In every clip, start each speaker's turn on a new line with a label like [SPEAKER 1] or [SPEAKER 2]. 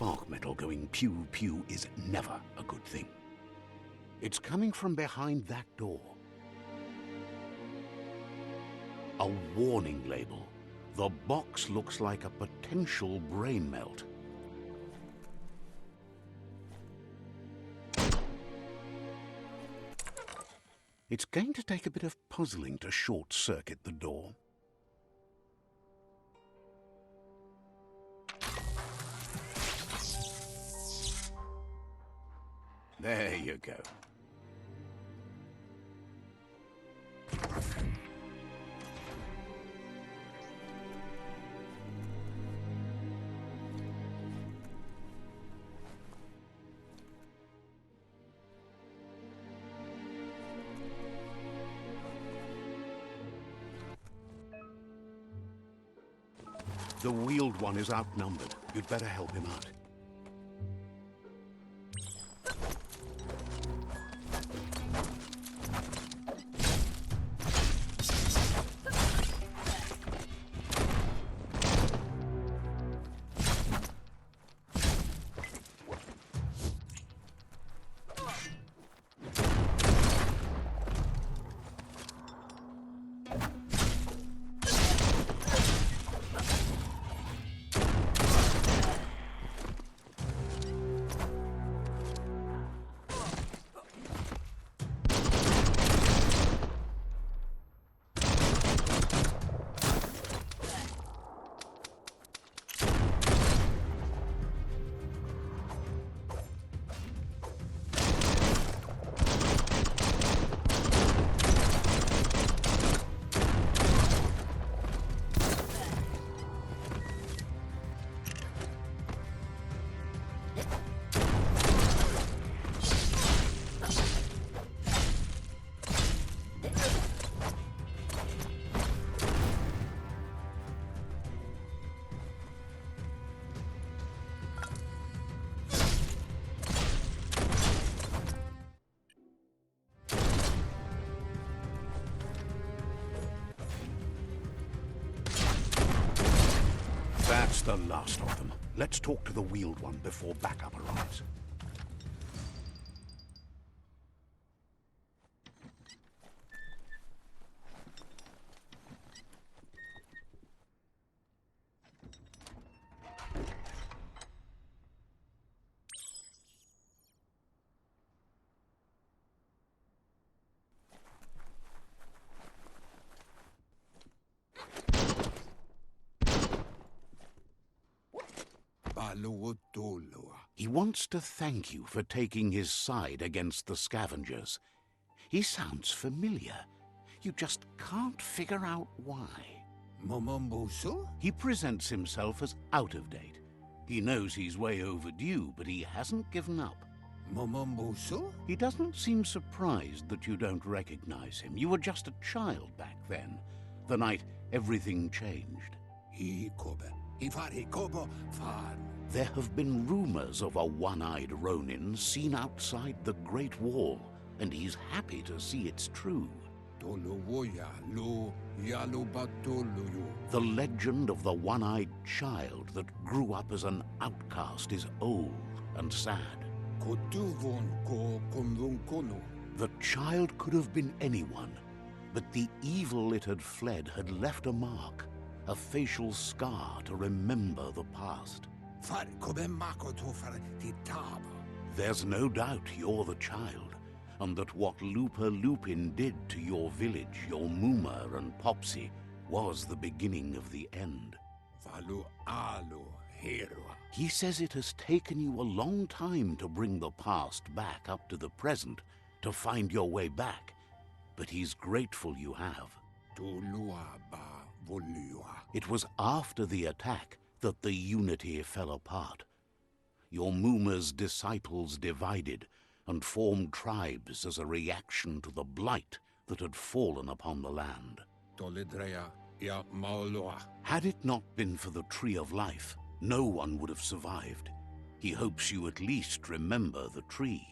[SPEAKER 1] spark metal going pew-pew is never a good thing. It's coming from behind that door. A warning label. The box looks like a potential brain melt. It's going to take a bit of puzzling to short-circuit the door. There you go. The wheeled one is outnumbered. You'd better help him out. That's the last of them. Let's talk to the wheeled one before backup arrives. He wants to thank you for taking his side against the scavengers. He sounds familiar. You just can't figure out why.
[SPEAKER 2] Momombusu?
[SPEAKER 1] He presents himself as out of date. He knows he's way overdue, but he hasn't given up.
[SPEAKER 2] Momombusu?
[SPEAKER 1] He doesn't seem surprised that you don't recognize him. You were just a child back then, the night everything changed. There have been rumors of a one-eyed Ronin seen outside the Great Wall, and he's happy to see it's true. The legend of the one-eyed child that grew up as an outcast is old and sad. The child could have been anyone, but the evil it had fled had left a mark, a facial scar to remember the past. There's no doubt you're the child, and that what Lupa Lupin did to your village, your Muma and Popsy, was the beginning of the end. He says it has taken you a long time to bring the past back up to the present, to find your way back, but he's grateful you have. It was after the attack that the unity fell apart. Your Muma's disciples divided and formed tribes as a reaction to the blight that had fallen upon the land. Had it not been for the Tree of Life, no one would have survived. He hopes you at least remember the tree.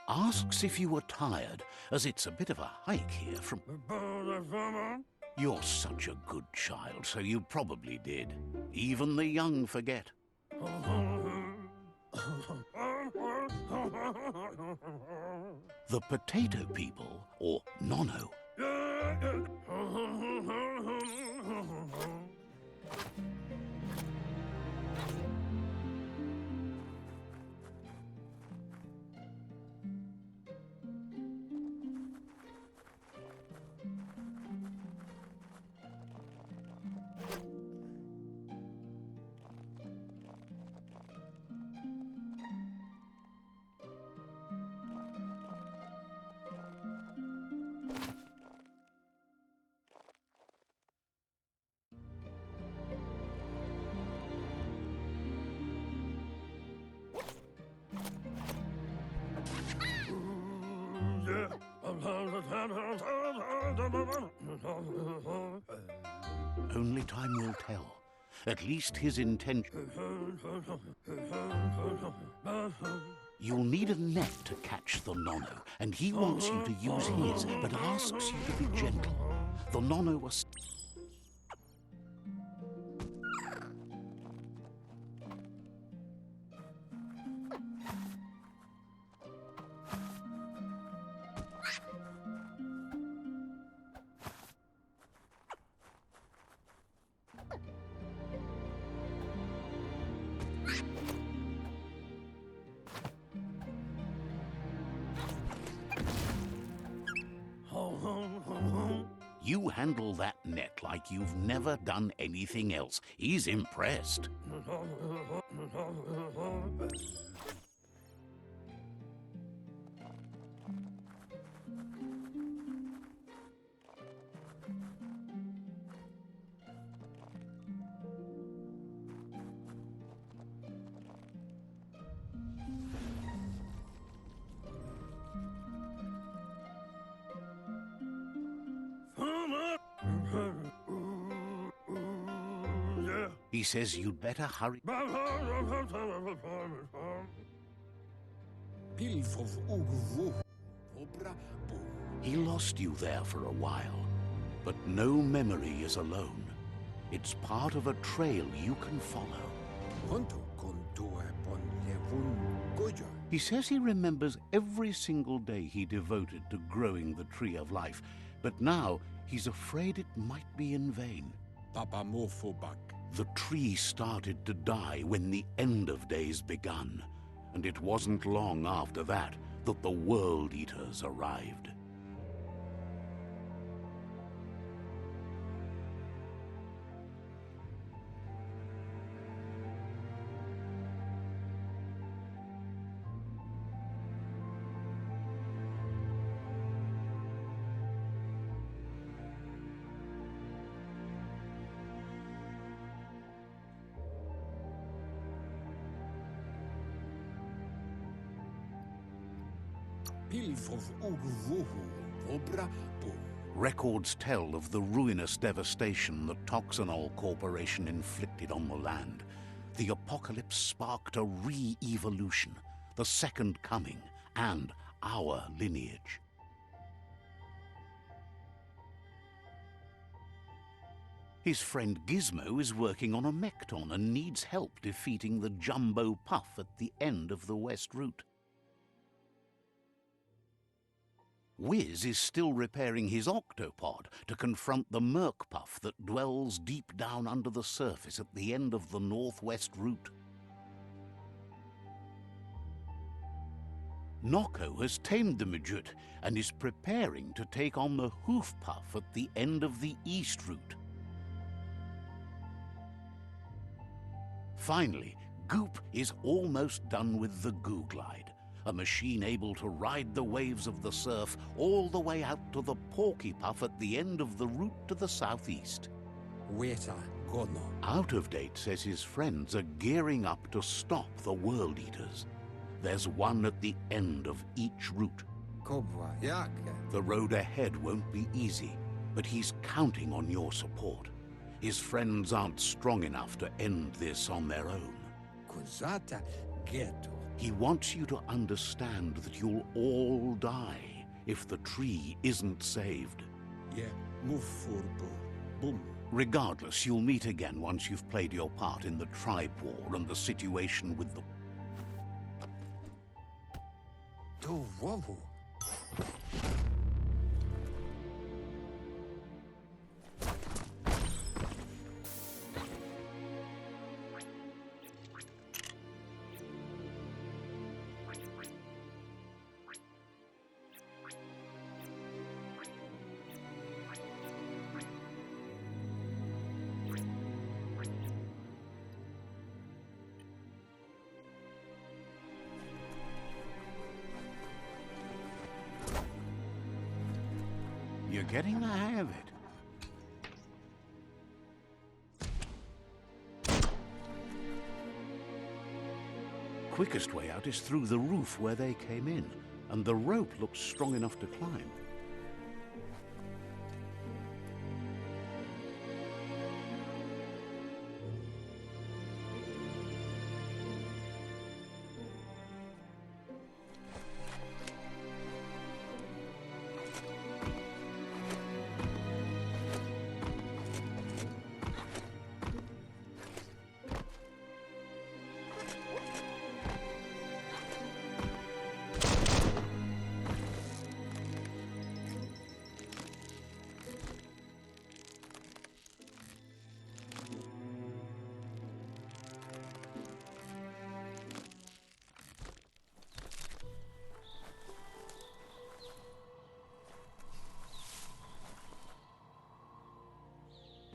[SPEAKER 1] Asks if you were tired, as it's a bit of a hike here from... You're such a good child, so you probably did. Even the young forget. The potato people, or Nono, only time will tell. At least his intention. You'll need a net to catch the Nono, and he wants you to use his, but asks you to be gentle. The Nono was... You handle that net like you've never done anything else. He's impressed. He says you'd better hurry. He lost you there for a while, but no memory is alone. It's part of a trail you can follow. He says he remembers every single day he devoted to growing the Tree of Life, but now he's afraid it might be in vain. The tree started to die when the end of days begun, and it wasn't long after that that the World Eaters arrived. Records tell of the ruinous devastation the Toxanol Corporation inflicted on the land. The apocalypse sparked a re-evolution, the Second Coming, and our lineage. His friend Gizmo is working on a Mekton and needs help defeating the Jumbo Puff at the end of the West Route. Wiz is still repairing his octopod to confront the Merc-Puff that dwells deep down under the surface at the end of the Northwest Route. Nocco has tamed the Midget and is preparing to take on the Hoof Puff at the end of the East Route. Finally, Goop is almost done with the Googlide, a machine able to ride the waves of the surf all the way out to the Porky Puff at the end of the route to the southeast. Out of Date says his friends are gearing up to stop the World Eaters. There's one at the end of each route. The road ahead won't be easy, but he's counting on your support. His friends aren't strong enough to end this on their own.
[SPEAKER 2] Cosata ghetto.
[SPEAKER 1] He wants you to understand that you'll all die if the tree isn't saved.
[SPEAKER 2] Yeah, move furbo. Boom.
[SPEAKER 1] Regardless, you'll meet again once you've played your part in the tribe war and the situation with the...
[SPEAKER 2] Do wowo.
[SPEAKER 1] You're getting the hang of it. Quickest way out is through the roof where they came in, and the rope looks strong enough to climb.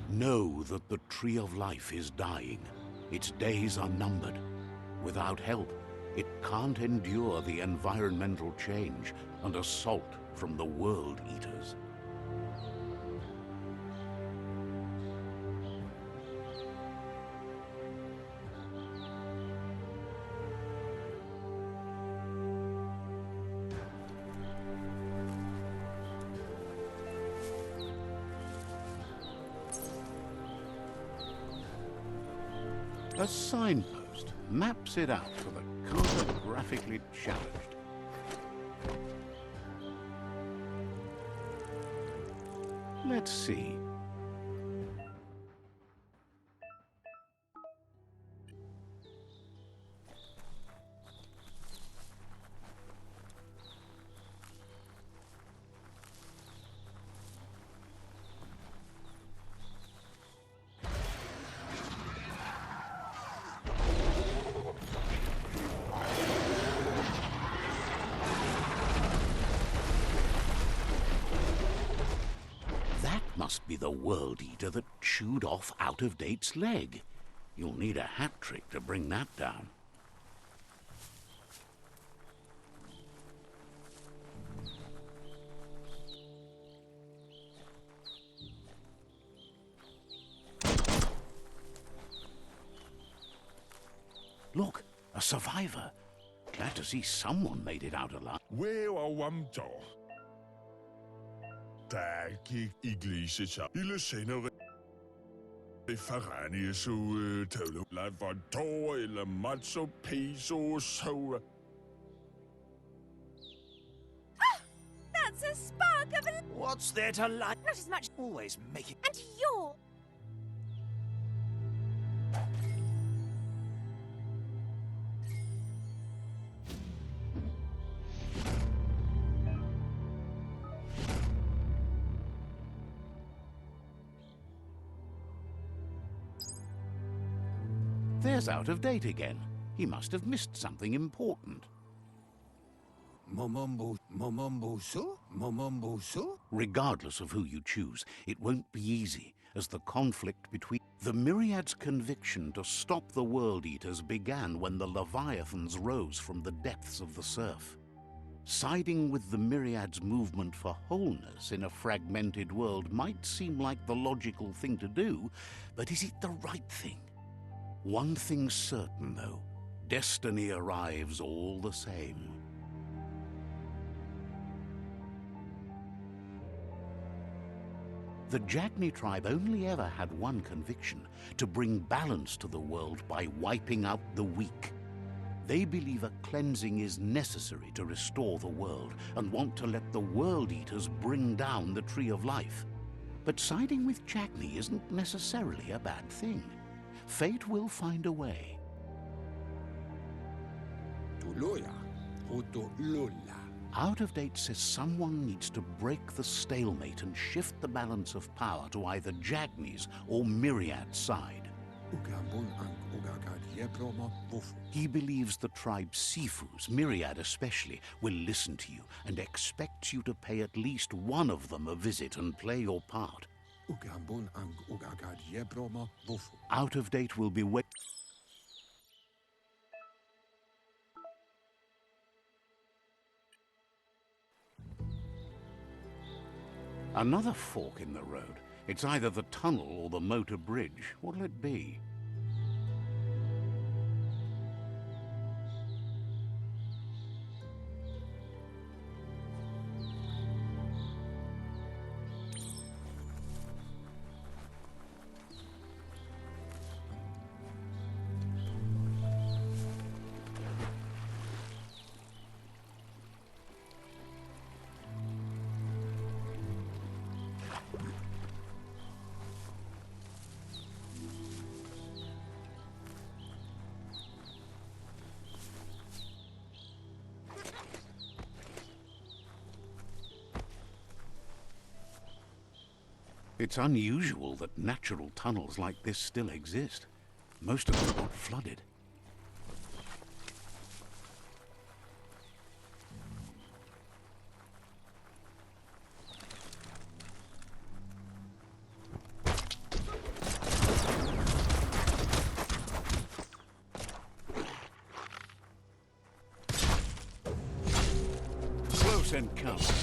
[SPEAKER 1] Know that the Tree of Life is dying. Its days are numbered. Without help, it can't endure the environmental change and assault from the World Eaters. A signpost maps it out for the cartographically challenged. Let's see. Must be the World Eater that chewed off Out-of-Date's leg. You'll need a hat trick to bring that down. Look, a survivor. Glad to see someone made it out alive.
[SPEAKER 3] Where are Wamtor? Der gik iglesias ile senere Farani så tøvle Lavantor eller Matzo Peso so.
[SPEAKER 4] That's a spark of a...
[SPEAKER 5] What's there to like?
[SPEAKER 4] Not as much.
[SPEAKER 5] Always making...
[SPEAKER 4] And you're...
[SPEAKER 1] There's Out-of-Date again. He must have missed something important.
[SPEAKER 2] Momomboso?
[SPEAKER 1] Regardless of who you choose, it won't be easy, as the conflict between... The Myriad's conviction to stop the World Eaters began when the Leviathans rose from the depths of the surf. Siding with the Myriad's movement for wholeness in a fragmented world might seem like the logical thing to do, but is it the right thing? One thing's certain, though. Destiny arrives all the same. The Jagni tribe only ever had one conviction: to bring balance to the world by wiping out the weak. They believe a cleansing is necessary to restore the world and want to let the World Eaters bring down the Tree of Life. But siding with Jagni isn't necessarily a bad thing. Fate will find a way.
[SPEAKER 2] Tuluya, Huto Lula.
[SPEAKER 1] Out of Date says someone needs to break the stalemate and shift the balance of power to either Jagni's or Myriad's side.
[SPEAKER 2] Ugambun ang ugagad yebroma bufu.
[SPEAKER 1] He believes the tribe Sifus, Myriad especially, will listen to you and expects you to pay at least one of them a visit and play your part.
[SPEAKER 2] Ugambun ang ugagad yebroma bufu.
[SPEAKER 1] Out of Date will be Another fork in the road. It's either the tunnel or the motor bridge. What'll it be? It's unusual that natural tunnels like this still exist. Most of them got flooded. Close encounter.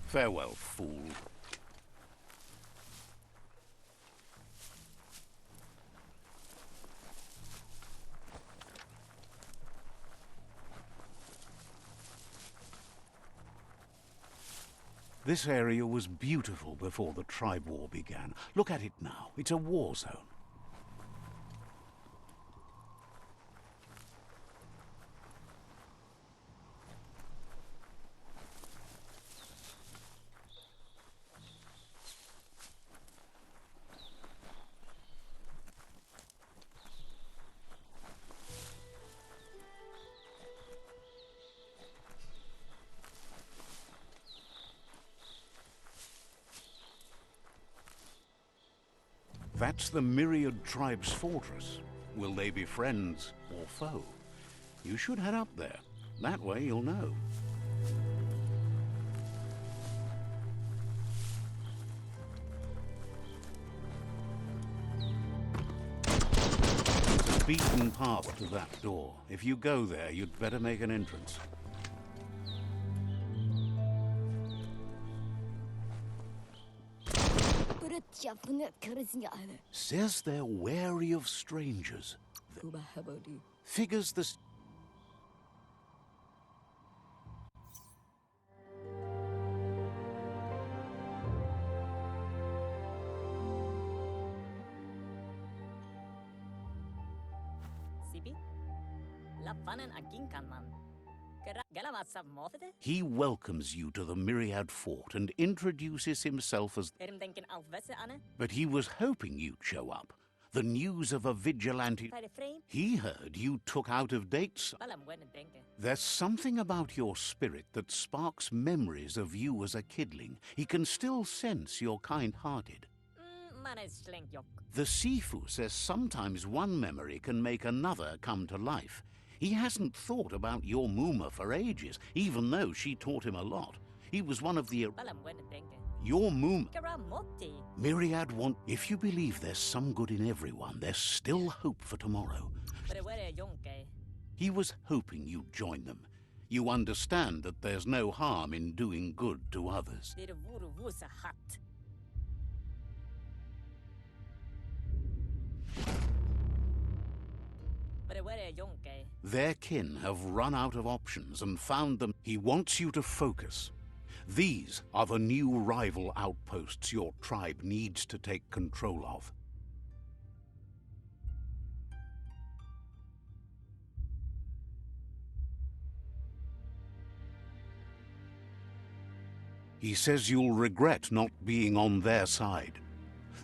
[SPEAKER 1] Farewell, fool. This area was beautiful before the tribe war began. Look at it now. It's a war zone. That's the Myriad tribe's fortress. Will they be friends or foe? You should head up there. That way you'll know. There's a beaten path to that door. If you go there, you'd better make an entrance. Says they're wary of strangers. Figures the...
[SPEAKER 4] sipi. La panen aginkan man. Galamatsa mofete?
[SPEAKER 1] He welcomes you to the Myriad Fort and introduces himself as...
[SPEAKER 4] Erim denken alvesse Anne?
[SPEAKER 1] But he was hoping you'd show up. The news of a vigilante...
[SPEAKER 4] Bij de frame?
[SPEAKER 1] He heard you took out of dates.
[SPEAKER 4] Balam wenen denken.
[SPEAKER 1] There's something about your spirit that sparks memories of you as a kidling. He can still sense you're kind-hearted.
[SPEAKER 4] Man is slenkjok.
[SPEAKER 1] The Sifu says sometimes one memory can make another come to life. He hasn't thought about your Muma for ages, even though she taught him a lot. He was one of the...
[SPEAKER 4] Balam wenen denken.
[SPEAKER 1] Your Muma...
[SPEAKER 4] Karamotti.
[SPEAKER 1] Myriad want... If you believe there's some good in everyone, there's still hope for tomorrow.
[SPEAKER 4] But where jonke?
[SPEAKER 1] He was hoping you'd join them. You understand that there's no harm in doing good to others.
[SPEAKER 4] Dit woede woese hat. But where jonke?
[SPEAKER 1] Their kin have run out of options and found them. He wants you to focus. These are the new rival outposts your tribe needs to take control of. He says you'll regret not being on their side.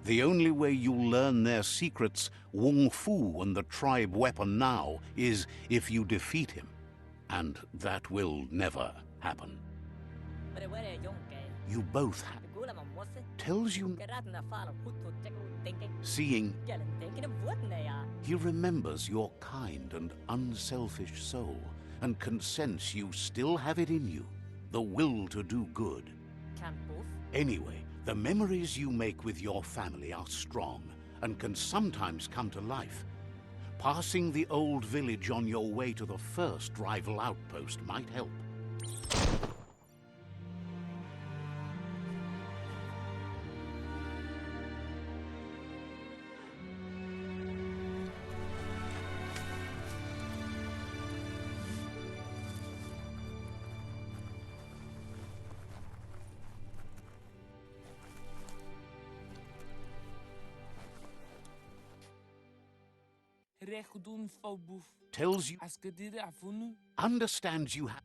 [SPEAKER 1] The only way you'll learn their secrets, Wung Fu and the tribe weapon now, is if you defeat him. And that will never happen.
[SPEAKER 4] But where jonke?
[SPEAKER 1] You both have.
[SPEAKER 4] Gula man mosse.
[SPEAKER 1] Tells you,
[SPEAKER 4] Geratna fala hutu tekku denken.
[SPEAKER 1] seeing,
[SPEAKER 4] Gelen denken woordne ja.
[SPEAKER 1] he remembers your kind and unselfish soul, and can sense you still have it in you, the will to do good.
[SPEAKER 4] Can't both.
[SPEAKER 1] Anyway, the memories you make with your family are strong and can sometimes come to life. Passing the old village on your way to the first rival outpost might help.
[SPEAKER 5] Recht doen, foutboef.
[SPEAKER 1] Tells you,
[SPEAKER 5] Als ik dit afvoer,
[SPEAKER 1] understands you have...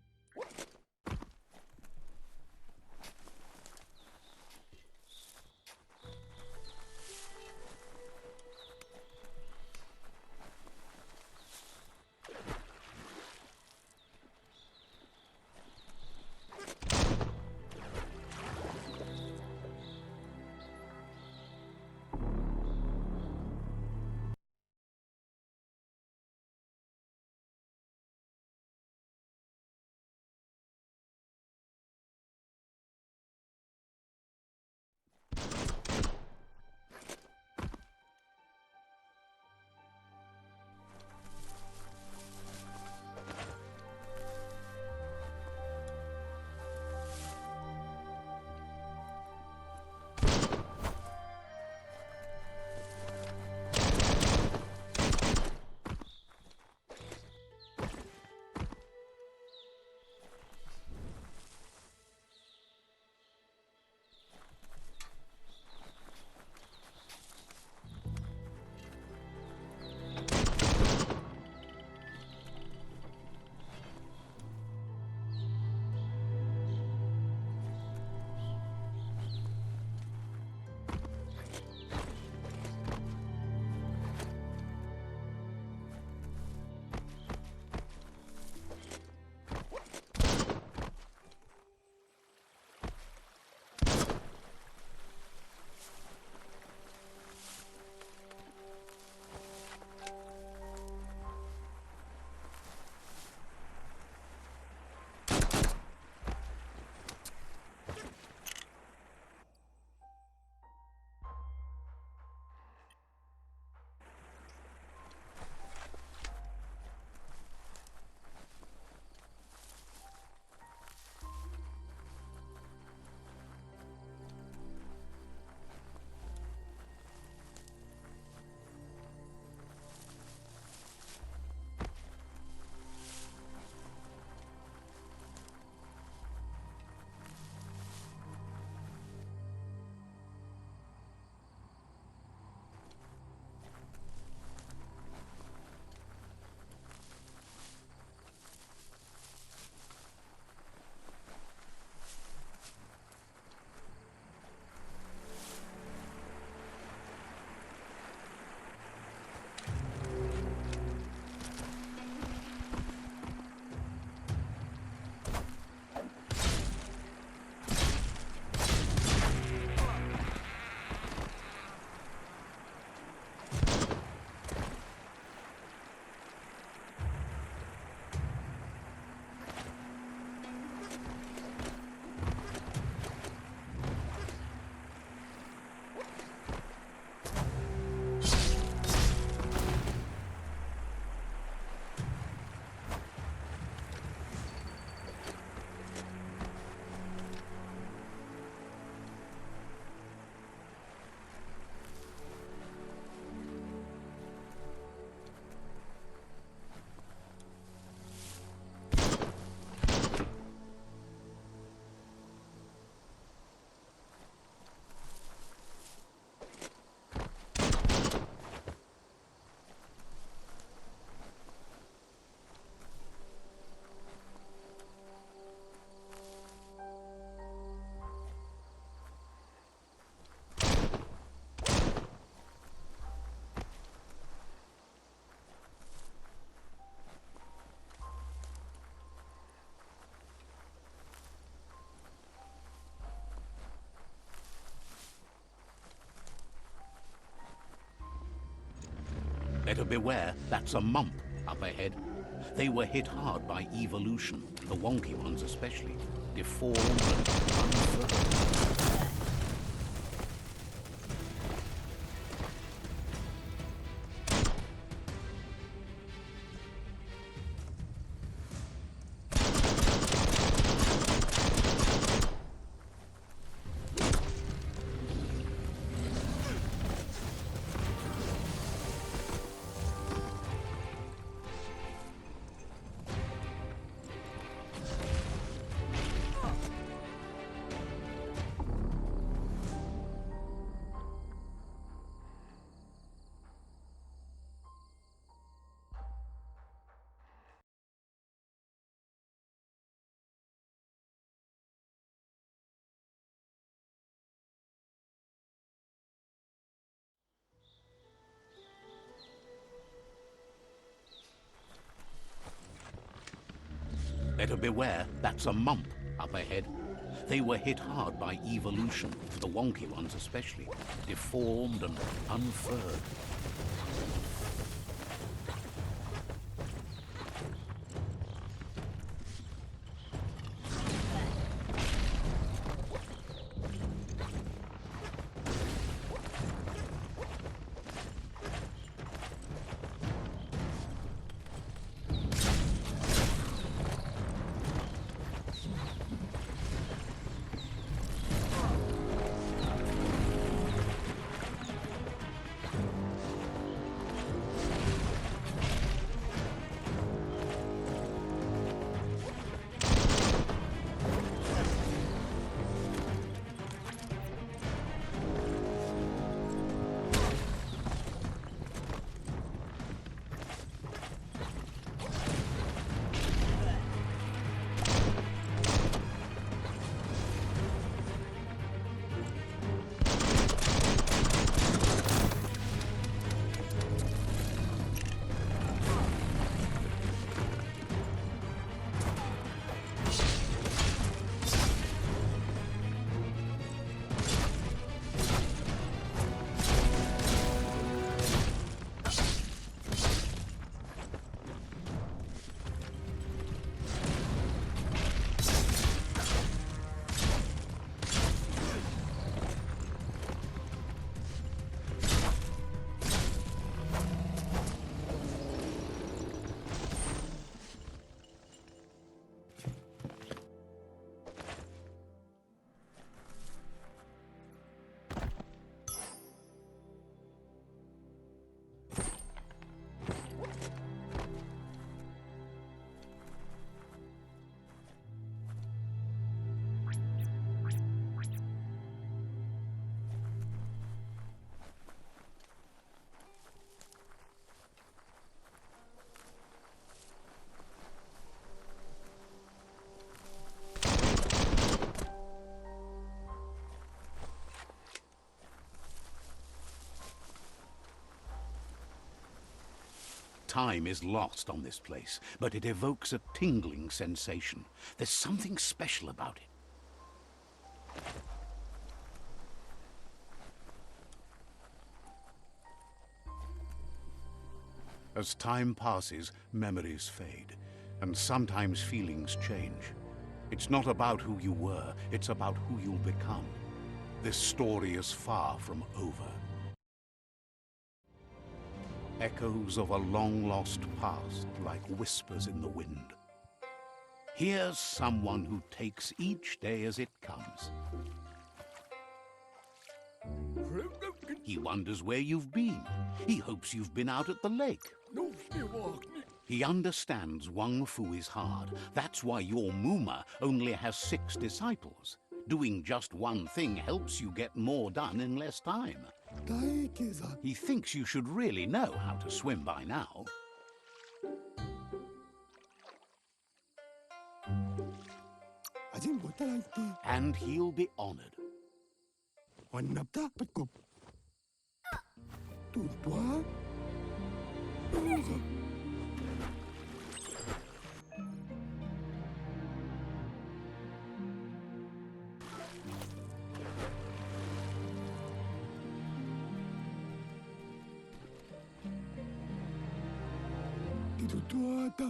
[SPEAKER 1] Better beware, that's a mump up ahead. They were hit hard by evolution, the wonky ones especially, deformed and unfurled. Better beware, that's a mump up ahead. They were hit hard by evolution, the wonky ones especially, deformed and unfurled. Time is lost on this place, but it evokes a tingling sensation. There's something special about it. As time passes, memories fade, and sometimes feelings change. It's not about who you were, it's about who you'll become. This story is far from over. Echoes of a long-lost past, like whispers in the wind. Here's someone who takes each day as it comes. He wonders where you've been. He hopes you've been out at the lake. He understands Wang Fu is hard. That's why your Muma only has 6 disciples. Doing just one thing helps you get more done in less time. He thinks you should really know how to swim by now. And he'll be honored.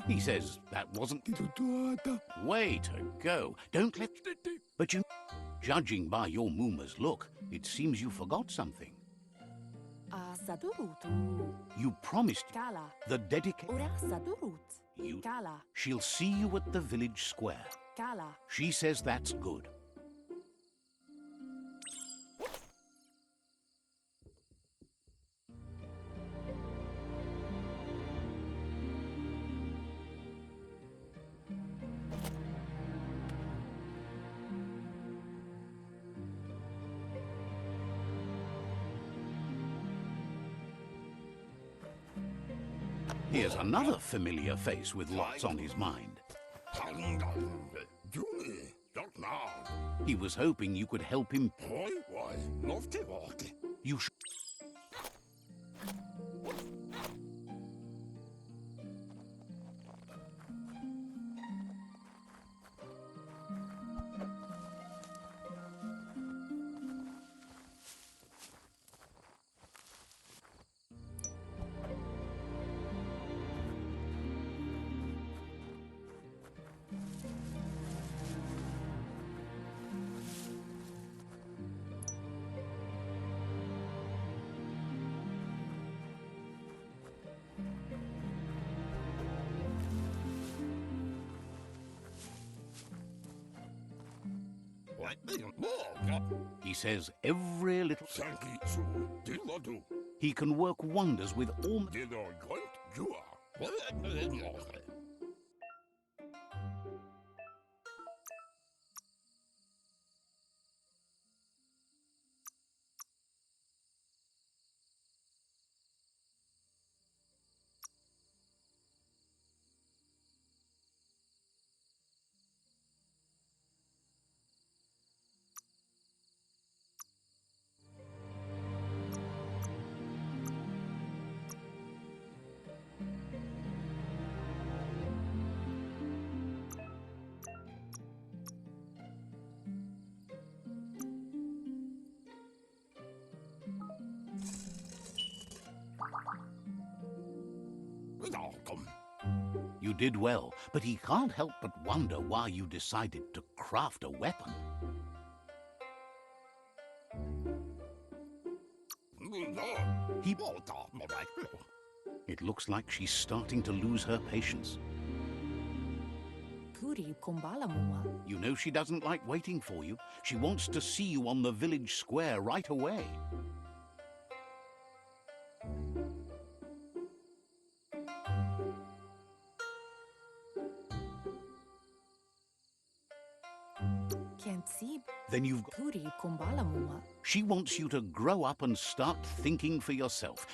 [SPEAKER 1] He says that wasn't way to go. Don't let... But you... Judging by your Mooma's look, it seems you forgot something.
[SPEAKER 6] Sadurutu.
[SPEAKER 1] You promised
[SPEAKER 6] Kala.
[SPEAKER 1] the dedicate...
[SPEAKER 6] Ora sadurut.
[SPEAKER 1] You...
[SPEAKER 6] Kala.
[SPEAKER 1] She'll see you at the village square.
[SPEAKER 6] Kala.
[SPEAKER 1] She says that's good. Here's another familiar face with lots on his mind. He was hoping you could help him. You should. He says every little... He can work wonders with all... You did well, but he can't help but wonder why you decided to craft a weapon. It looks like she's starting to lose her patience. You know she doesn't like waiting for you. She wants to see you on the village square right away. Then you've got... She wants you to grow up and start thinking for yourself.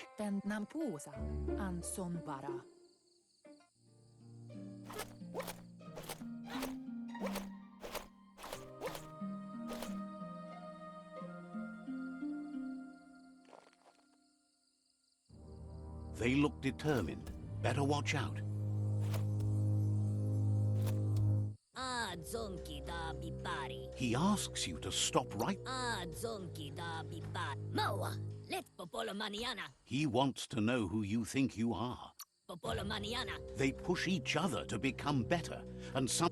[SPEAKER 1] They look determined. Better watch out.
[SPEAKER 4] Zonki da bipari.
[SPEAKER 1] He asks you to stop right...
[SPEAKER 4] Zonki da bipari. Maua, let Popolo Maniana.
[SPEAKER 1] He wants to know who you think you are.
[SPEAKER 4] Popolo Maniana.
[SPEAKER 1] They push each other to become better, and some...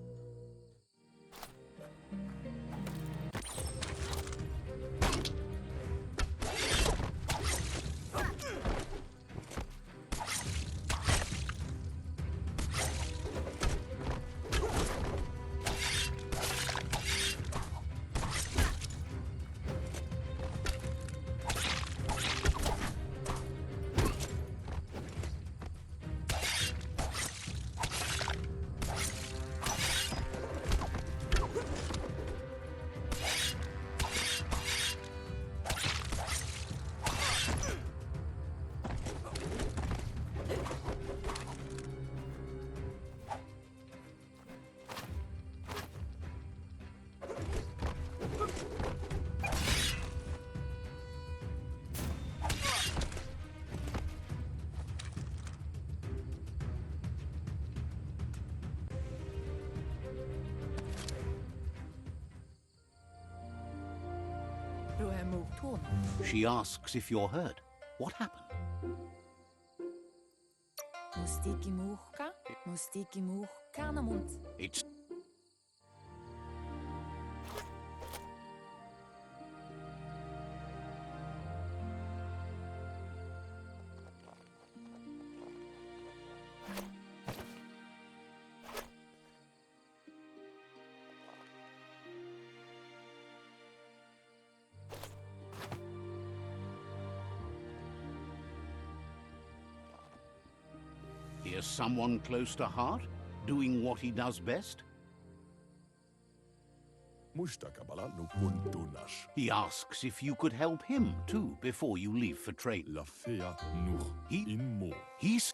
[SPEAKER 1] She asks if you're hurt. What happened?
[SPEAKER 6] Mustiki much Kanamund.
[SPEAKER 1] It's Here's someone close to heart, doing what he does best.
[SPEAKER 3] Mustakabala nukuntunas.
[SPEAKER 1] He asks if you could help him, too, before you leave for trade.
[SPEAKER 3] La fea nuch.
[SPEAKER 1] He-
[SPEAKER 3] In mo.
[SPEAKER 1] He's...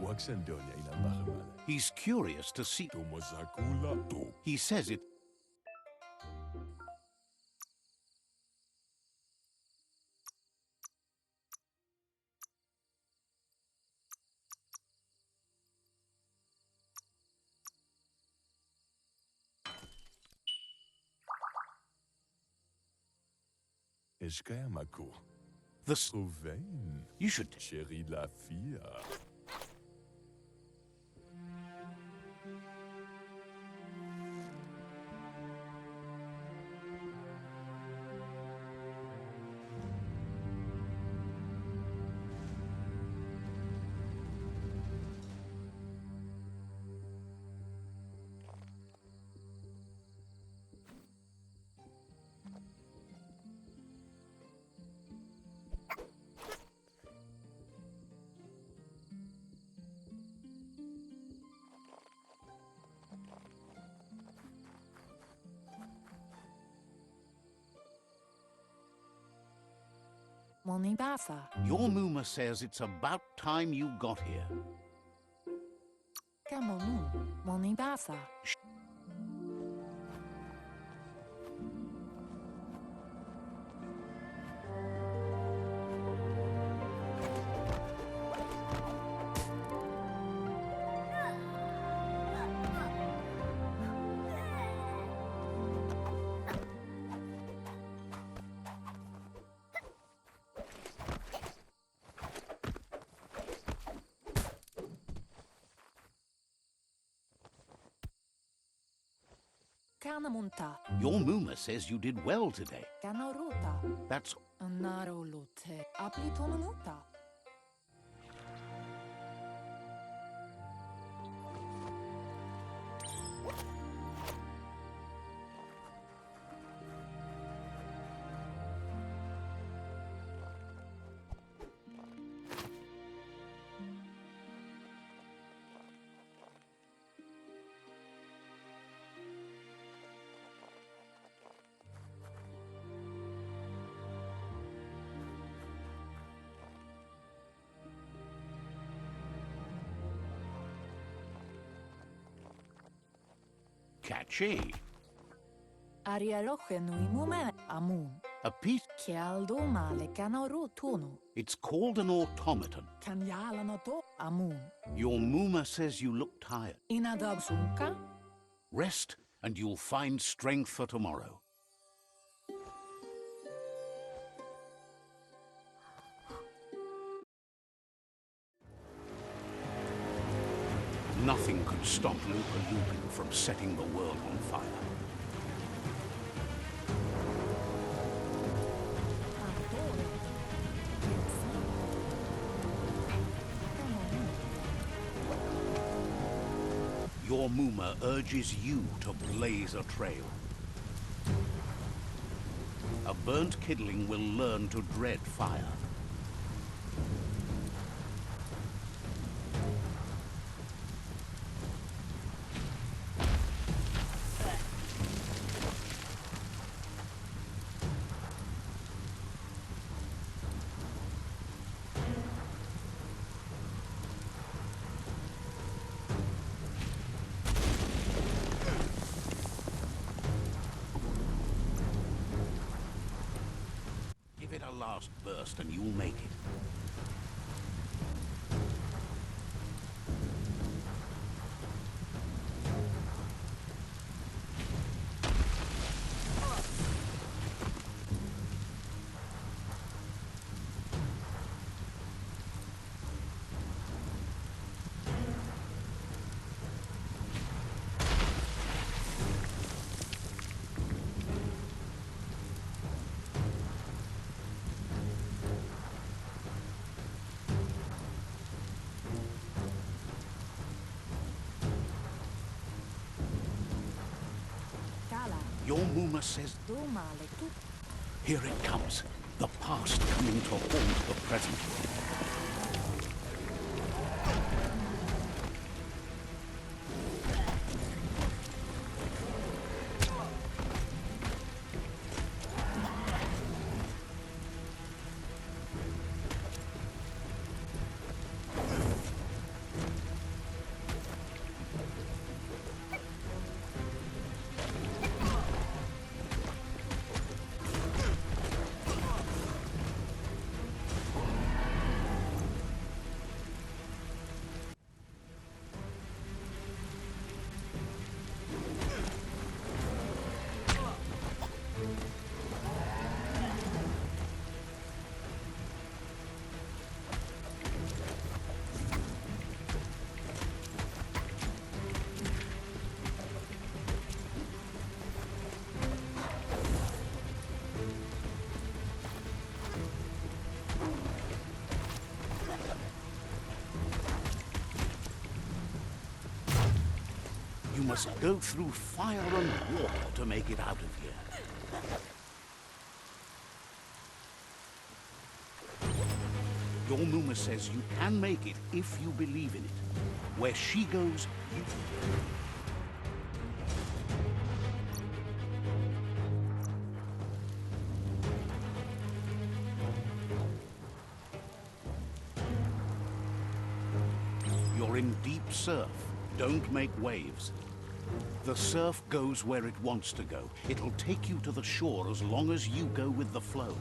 [SPEAKER 3] Waxendonia in Ambachaman.
[SPEAKER 1] He's curious to see...
[SPEAKER 3] Tomosakula to.
[SPEAKER 1] He says it...
[SPEAKER 3] Eskayamaku.
[SPEAKER 1] The...
[SPEAKER 3] Ruvain.
[SPEAKER 1] You should...
[SPEAKER 3] Chérie la fille.
[SPEAKER 6] Monibasa.
[SPEAKER 1] Your Muma says it's about time you got here.
[SPEAKER 6] Kamonu. Monibasa. Kanamunta.
[SPEAKER 1] Your Muma says you did well today.
[SPEAKER 6] Kanarota.
[SPEAKER 1] That's
[SPEAKER 6] Narolote. Aplitonumuta.
[SPEAKER 1] catchy.
[SPEAKER 6] Arialoche nui mume amun.
[SPEAKER 1] A piece.
[SPEAKER 6] Kialdo male kanorotono.
[SPEAKER 1] It's called an automaton.
[SPEAKER 6] Kanyalanoto amun.
[SPEAKER 1] Your Muma says you look tired.
[SPEAKER 6] Inadabsunka.
[SPEAKER 1] Rest, and you'll find strength for tomorrow. Nothing could stop Lupa Lupin from setting the world on fire. Your Muma urges you to blaze a trail. A burnt kidling will learn to dread fire. Give it a last burst and you'll make it.
[SPEAKER 6] Kala.
[SPEAKER 1] Your Muma says,
[SPEAKER 6] Do male tu.
[SPEAKER 1] here it comes. The past coming to haunt the present. You must go through fire and water to make it out of here. Your Muma says you can make it if you believe in it. Where she goes, you... You're in deep surf. Don't make waves. The surf goes where it wants to go. It'll take you to the shore as long as you go with the flow.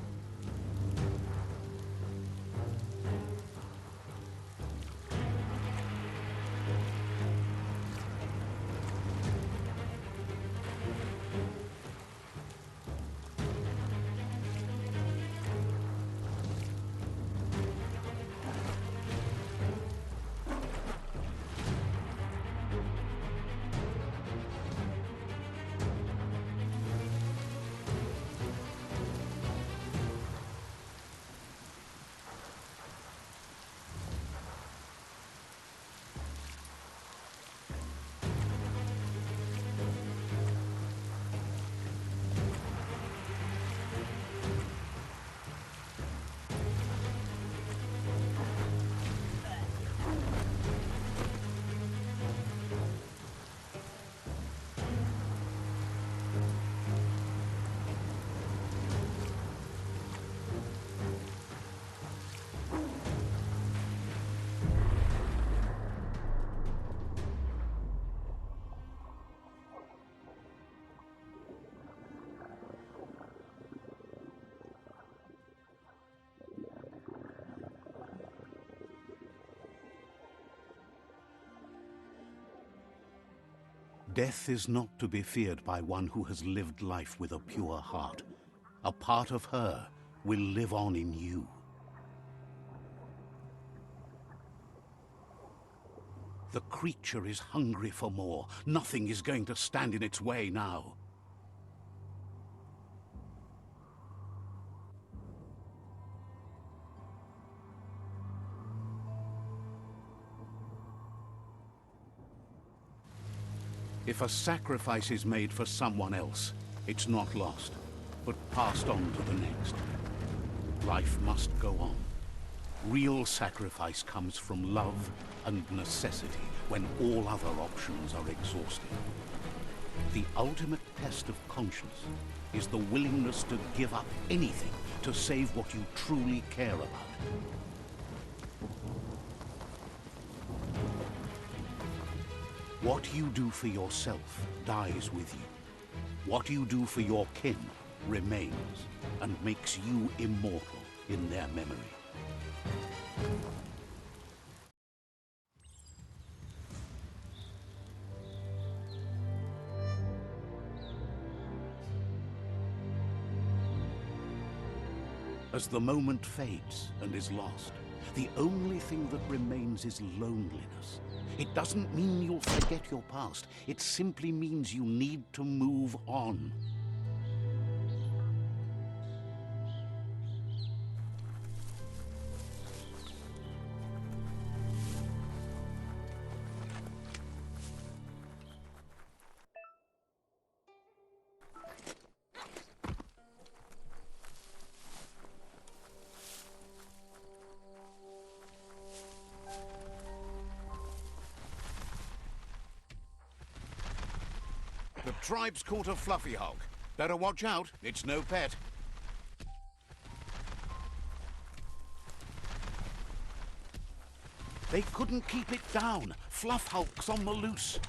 [SPEAKER 1] Death is not to be feared by one who has lived life with a pure heart. A part of her will live on in you. The creature is hungry for more. Nothing is going to stand in its way now. If a sacrifice is made for someone else, it's not lost, but passed on to the next. Life must go on. Real sacrifice comes from love and necessity when all other options are exhausted. The ultimate test of conscience is the willingness to give up anything to save what you truly care about. What you do for yourself dies with you. What you do for your kin remains and makes you immortal in their memory. As the moment fades and is lost, the only thing that remains is loneliness. It doesn't mean you'll forget your past. It simply means you need to move on. The tribe's caught a fluffy hog. Better watch out, it's no pet. They couldn't keep it down. Fluff Hulk's on the loose.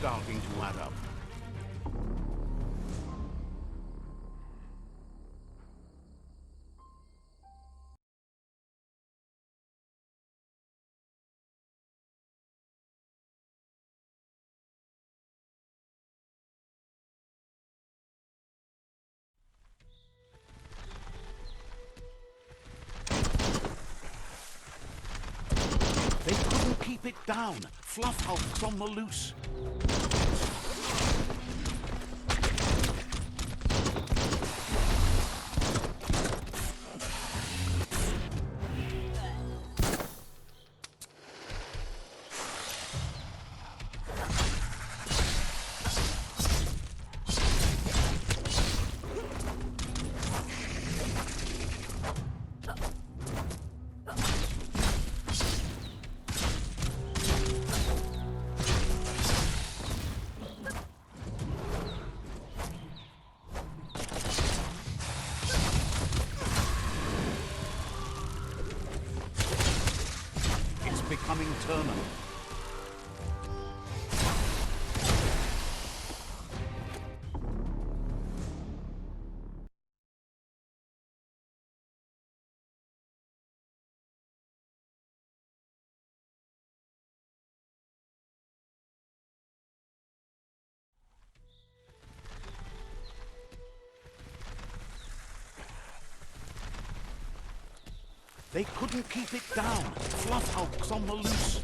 [SPEAKER 1] Starting to add up. They couldn't keep it down. Fluff Hulk's on the loose. oncoming tournament. They couldn't keep it down. Fluff hulks on the loose.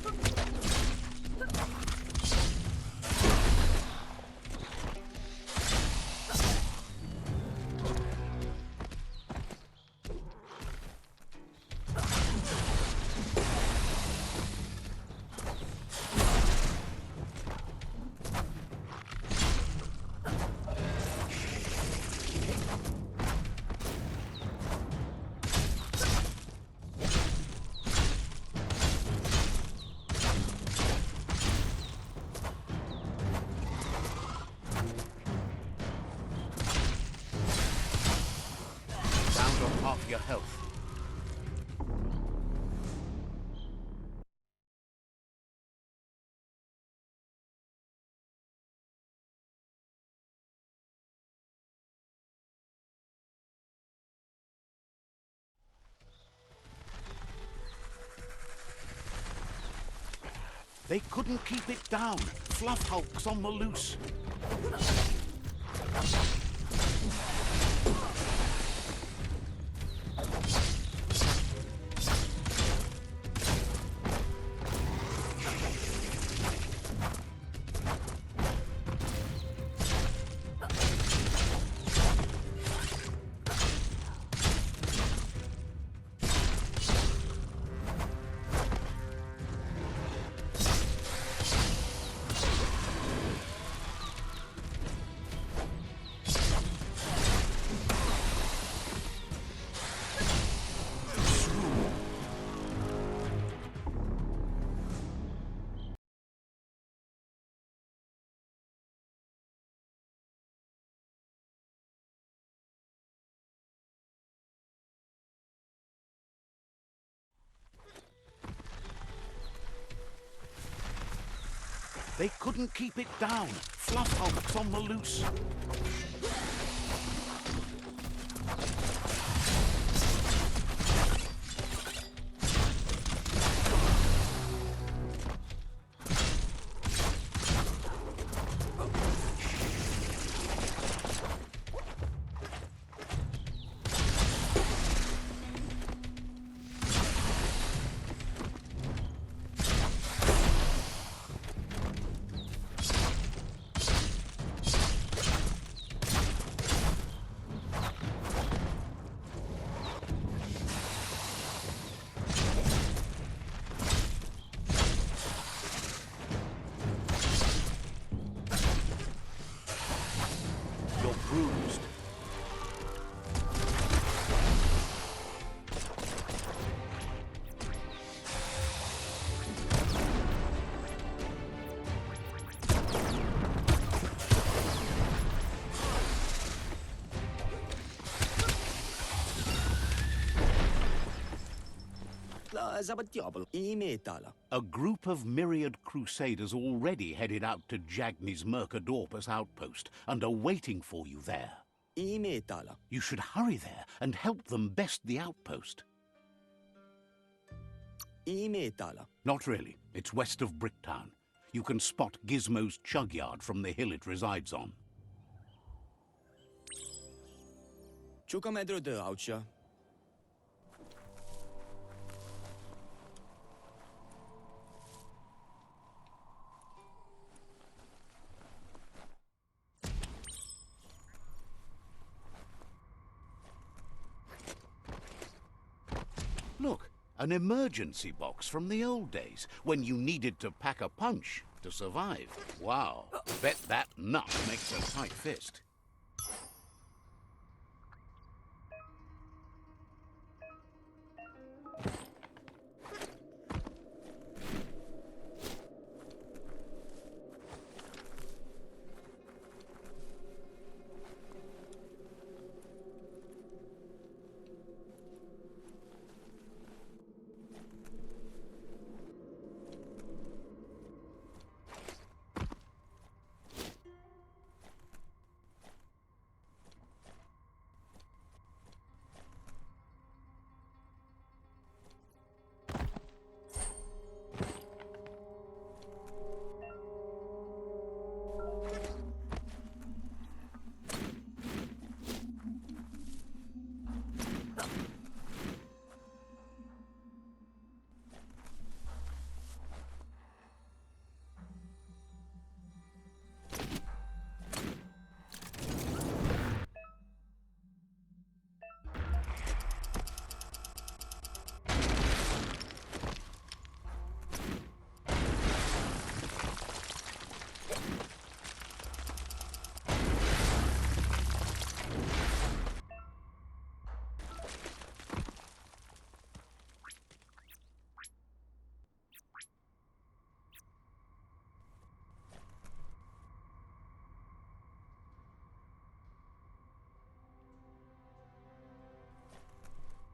[SPEAKER 1] Half your health. They couldn't keep it down. Fluff hulks on the loose. They couldn't keep it down. Fluff hulks on the loose. You're bruised. A group of myriad crusaders already headed out to Jagni's Mercadorpus outpost and are waiting for you there. You should hurry there and help them best the outpost. Not really. It's west of Bricktown. You can spot Gizmo's Chugyard from the hill it resides on. Look, an emergency box from the old days, when you needed to pack a punch to survive. Wow, bet that nut makes a tight fist.